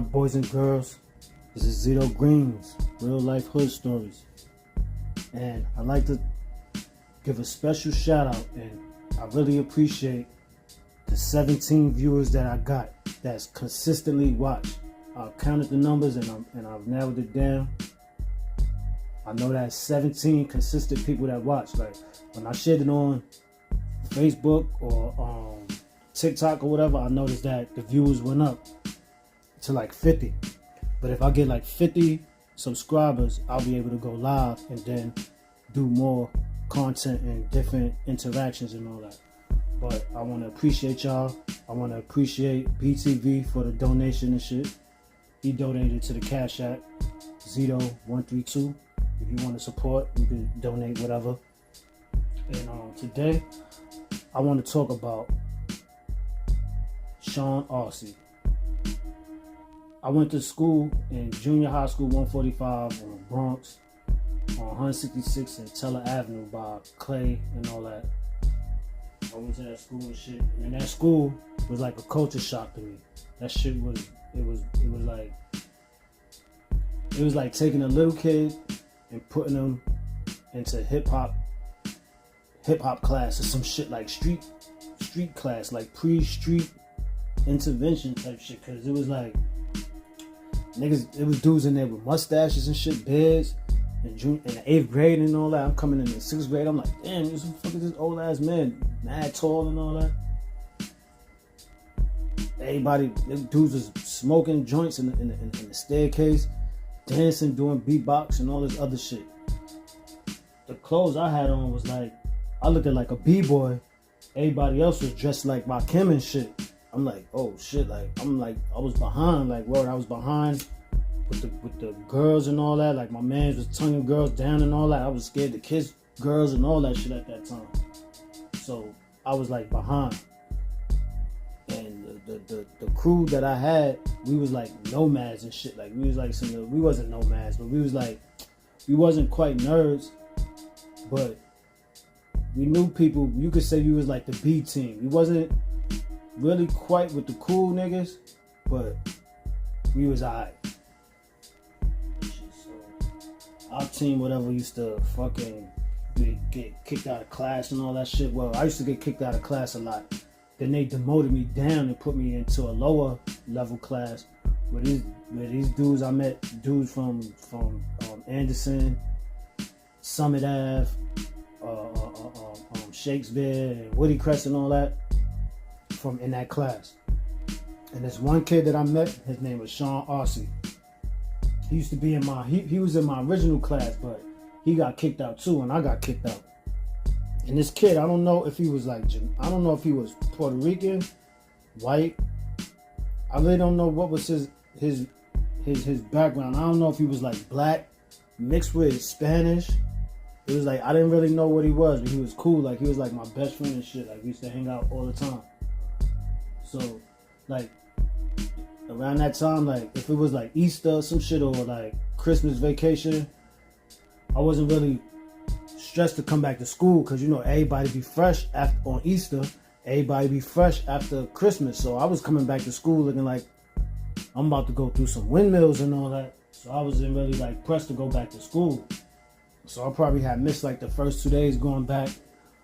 up, boys and girls? This is Zito Green's Real Life Hood Stories. And I'd like to give a special shout out, and I really appreciate the 17 viewers that I got that's consistently watched. I've counted the numbers and I've narrowed it down. I know that's 17 consistent people that watch. Like when I shared it on Facebook or TikTok or whatever, I noticed that the views went up to like 50. But if I get like 50 subscribers, I'll be able to go live and then do more content and different interactions and all that. But I want to appreciate y'all. I want to appreciate BTV for the donation and shit. He donated to the Cash App, Zito132. If you want to support, you can donate whatever. And today, I want to talk about Sean Arce. I went to school in junior high school 145 in the Bronx, on 166 and Teller Avenue by Clay and all that. I went to that school and shit, and that school was like a culture shock to me. That shit was like taking a little kid and putting them into hip hop class or some shit, like street class, like pre-street intervention type shit. Cause it was like niggas, it was dudes in there with mustaches and shit, beards, in the 8th grade and all that. I'm coming in the 6th grade. I'm like, damn, who the fuck is this old ass man, mad tall and all that. Everybody, dudes was smoking joints in the staircase, dancing, doing beatbox and all this other shit. The clothes I had on was like, I looked at like a b-boy. Everybody else was dressed like Rakim and shit. I'm like, oh shit, like I was behind, like word, I was behind with the girls and all that. Like my man was tonguing girls down and all that. I was scared to kiss girls and all that shit at that time. So I was like behind. And the crew that I had, we was like nomads and shit. Like we was like we wasn't nomads, but we wasn't quite nerds, but we knew people. You could say we was like the B team. We wasn't really quite with the cool niggas, but we was alright. So our team, whatever, used to fucking get kicked out of class and all that shit. Well, I used to get kicked out of class a lot. Then they demoted me down and put me into a lower level class where these dudes, I met dudes from Anderson, Summit Ave, Shakespeare, and Woody Crest and all that, from in that class. And this one kid that I met, his name was Sean Arce. He used to be in he was in my original class, but he got kicked out too, and I got kicked out. And this kid, I don't know if he was Puerto Rican, white. I really don't know what was his background. I don't know if he was like black mixed with Spanish. It was like I didn't really know what he was, but he was cool. Like he was like my best friend and shit. Like we used to hang out all the time. So like around that time, like if it was like Easter or some shit or like Christmas vacation, I wasn't really stressed to come back to school because, you know, everybody be fresh on Easter. Everybody be fresh after Christmas. So I was coming back to school looking like I'm about to go through some windmills and all that. So I wasn't really like pressed to go back to school. So I probably had missed like the first 2 days going back.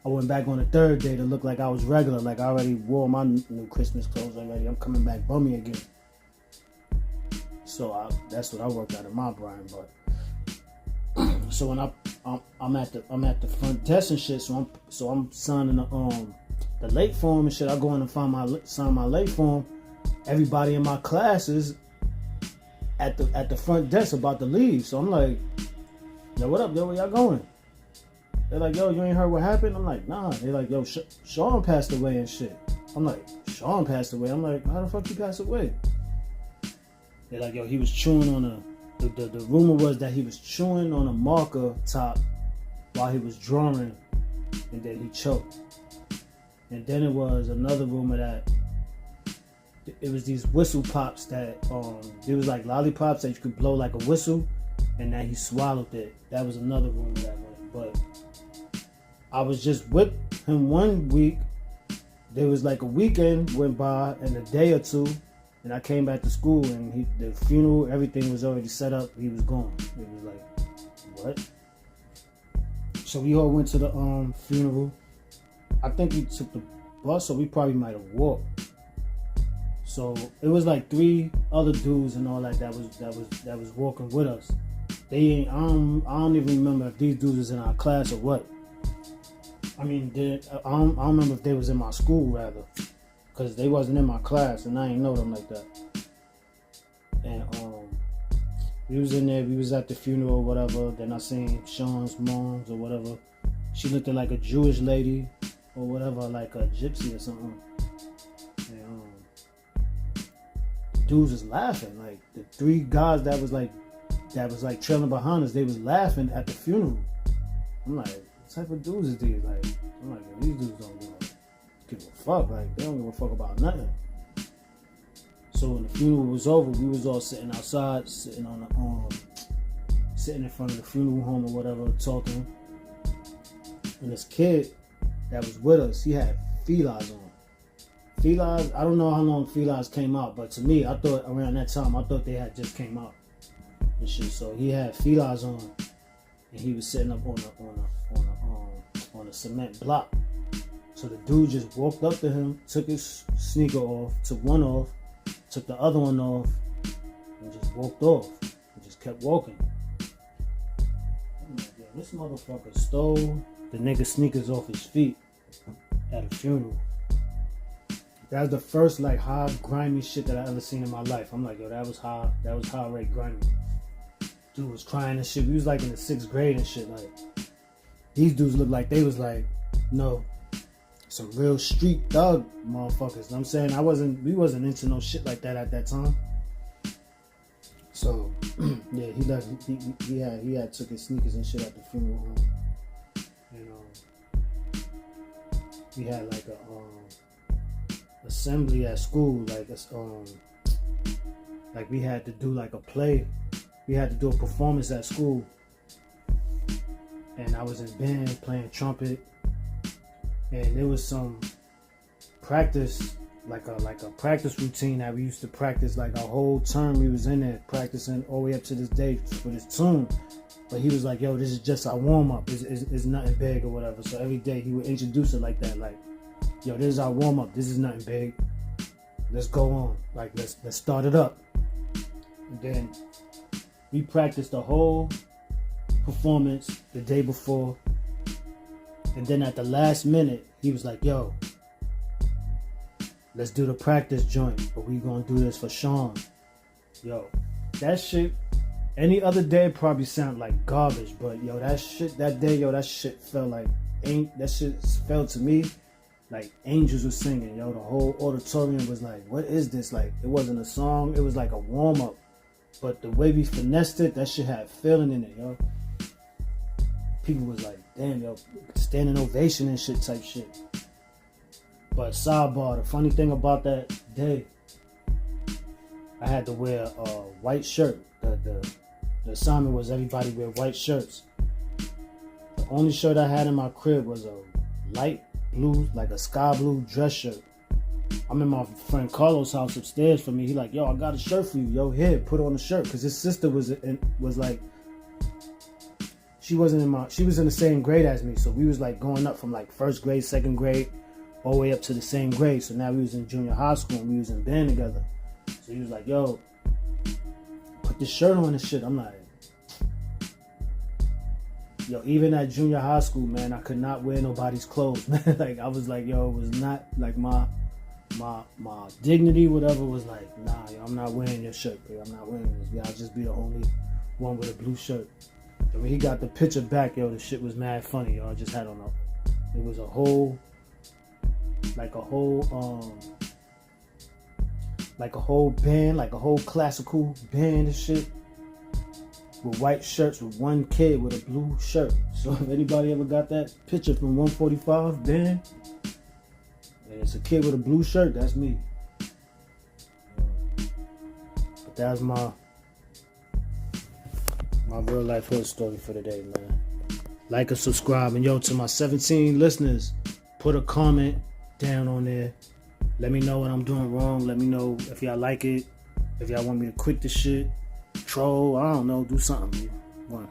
I went back on the 3rd day to look like I was regular. Like I already wore my new Christmas clothes already. I'm coming back bummy again. So that's what I worked out in my brain. But so when I'm at the front desk and shit, so I'm signing the late form and shit. I go in and sign my late form. Everybody in my class is at the front desk about to leave. So I'm like, yo, what up, yo, where y'all going? They're like, yo, you ain't heard what happened? I'm like, nah. They're like, yo, Sean passed away and shit. I'm like, Sean passed away? I'm like, how the fuck he passed away? They're like, yo, he was chewing on the rumor was that he was chewing on a marker top while he was drawing, and then he choked. And then it was another rumor that it was these whistle pops that there was like lollipops that you could blow like a whistle, and that he swallowed it. That was another rumor that went. But I was just with him one week. There was like a weekend went by and a day or two, And I came back to school, and the funeral, everything was already set up. He was gone. It was like, what? So we all went to the funeral. I think we took the bus, or we probably might have walked. So it was like 3 other dudes and all that was walking with us. They ain't. I don't even remember if these dudes was in our class or what. I mean, I don't remember if they was in my school rather, because they wasn't in my class, and I ain't know them like that. And we was in there. We was at the funeral or whatever. Then I seen Sean's moms or whatever. She looked like a Jewish lady or whatever, like a gypsy or something. And dudes was laughing. Like the 3 guys that was like trailing behind us, they was laughing at the funeral. I'm like, what type of dudes is these? Like, I'm like, yo, these dudes don't give a fuck. Like, they don't give a fuck about nothing. So when the funeral was over, we was all sitting outside, sitting in front of the funeral home or whatever, talking. And this kid that was with us, he had felines on. Felines, I don't know how long felines came out, but to me, I thought around that time, I thought they had just came out and shit. So he had felines on, and he was sitting up on a cement block. So the dude just walked up to him, took his sneaker off, took one off, took the other one off, and just walked off, and just kept walking. I'm like, yo, this motherfucker stole the nigga sneakers off his feet at a funeral. That was the first like high grimy shit that I ever seen in my life. I'm like, yo, that was high rate grimy. Dude was crying and shit. We was like in the 6th grade and shit. Like, these dudes looked like they was like, no, some real street thug motherfuckers. You know what I'm saying? We wasn't into no shit like that at that time. So yeah, he had took his sneakers and shit at the funeral home. And we had like a assembly at school, like we had to do like a play. We had to do a performance at school. And I was in band playing trumpet. And there was some practice, like a practice routine that we used to practice like a whole term. We was in there practicing all the way up to this day for this tune. But he was like, yo, this is just our warm up. It's nothing big or whatever. So every day he would introduce it like that. Like, yo, this is our warm up. This is nothing big. Let's go on. Like, let's start it up. And then we practiced the whole performance the day before. And then at the last minute, he was like, yo, let's do the practice joint, but we gonna do this for Sean. Yo, that shit, any other day probably sound like garbage, but yo, that shit that day, yo, that shit felt like, that shit felt to me like angels were singing, yo. The whole auditorium was like, what is this? Like, it wasn't a song, it was like a warm-up. But the way we finessed it, that shit had feeling in it, yo. People was like, damn, yo, standing ovation and shit type shit. But sidebar, the funny thing about that day, I had to wear a white shirt. The assignment was everybody wear white shirts. The only shirt I had in my crib was a light blue, like a sky blue dress shirt. I'm in my friend Carlos' house upstairs for me. He like, yo, I got a shirt for you. Yo, here, put on the shirt. Because his sister was like, she was in the same grade as me. So we was like going up from like 1st grade, 2nd grade, all the way up to the same grade. So now we was in junior high school and we was in band together. So he was like, yo, put this shirt on and shit. I'm like, yo, even at junior high school, man, I could not wear nobody's clothes, man. Like, I was like, yo, it was not like my dignity, whatever, was like, nah, yo, I'm not wearing your shirt, bro. I'm not wearing this. Yeah, I'll just be the only one with a blue shirt. And when he got the picture back, yo, the shit was mad funny, yo. I just had on it was a whole band, like a whole classical band and shit, with white shirts with one kid with a blue shirt. So if anybody ever got that picture from 145 band, and it's a kid with a blue shirt, that's me. But that was my real life hood story for today, man. Like and subscribe, and yo, to my 17 listeners, put a comment down on there. Let me know what I'm doing wrong. Let me know if y'all like it. If y'all want me to quit the shit, troll, I don't know, do something. One.